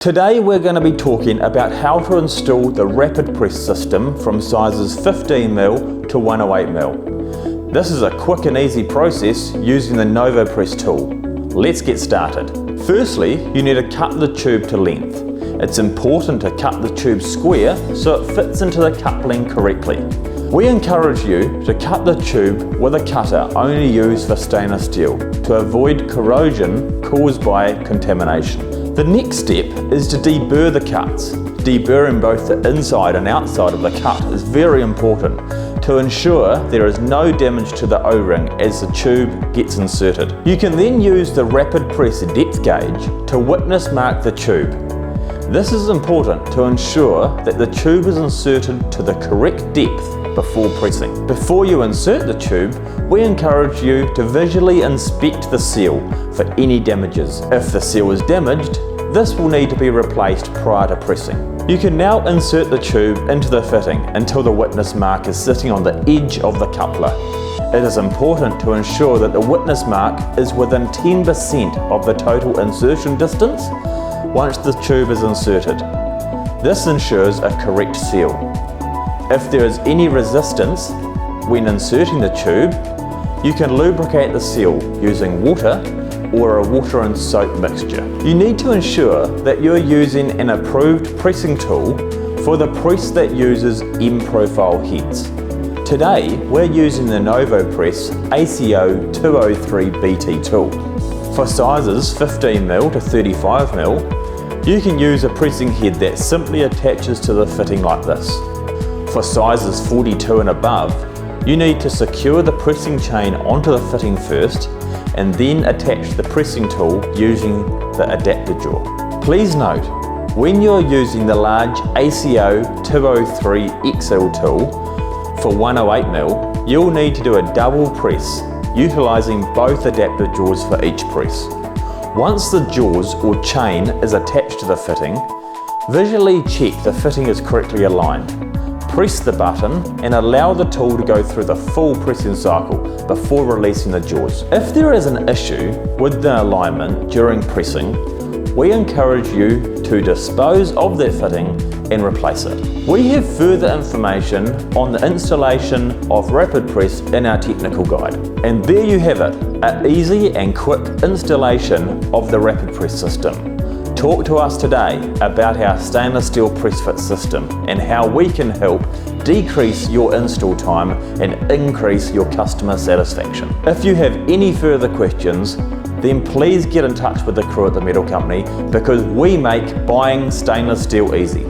Today we're going to be talking about how to install the RapidPress system from sizes 15mm to 108mm. This is a quick and easy process using the Novopress tool. Let's get started. Firstly, you need to cut the tube to length. It's important to cut the tube square so it fits into the coupling correctly. We encourage you to cut the tube with a cutter only used for stainless steel to avoid corrosion caused by contamination. The next step is to deburr the cuts. Deburring both the inside and outside of the cut is very important to ensure there is no damage to the O-ring as the tube gets inserted. You can then use the RapidPress depth gauge to witness mark the tube. This is important to ensure that the tube is inserted to the correct depth before pressing. Before you insert the tube, we encourage you to visually inspect the seal for any damages. If the seal is damaged, this will need to be replaced prior to pressing. You can now insert the tube into the fitting until the witness mark is sitting on the edge of the coupler. It is important to ensure that the witness mark is within 10% of the total insertion distance once the tube is inserted. This ensures a correct seal. If there is any resistance when inserting the tube, you can lubricate the seal using water or a water and soap mixture. You need to ensure that you're using an approved pressing tool for the press that uses M-profile heads. Today, we're using the Novopress ACO 203 BT tool. For sizes 15mm to 35mm, you can use a pressing head that simply attaches to the fitting like this. For sizes 42 and above, you need to secure the pressing chain onto the fitting first and then attach the pressing tool using the adapter jaw. Please note, when you're using the large ACO 203 XL tool for 108mm, you'll need to do a double press, utilising both adapter jaws for each press. Once the jaws or chain is attached to the fitting, visually check the fitting is correctly aligned. Press the button and allow the tool to go through the full pressing cycle before releasing the jaws. If there is an issue with the alignment during pressing, we encourage you to dispose of that fitting and replace it. We have further information on the installation of RapidPress in our technical guide. And there you have it, an easy and quick installation of the RapidPress system. Talk to us today about our stainless steel press fit system and how we can help decrease your install time and increase your customer satisfaction. If you have any further questions, then please get in touch with the crew at the Metal Company because we make buying stainless steel easy.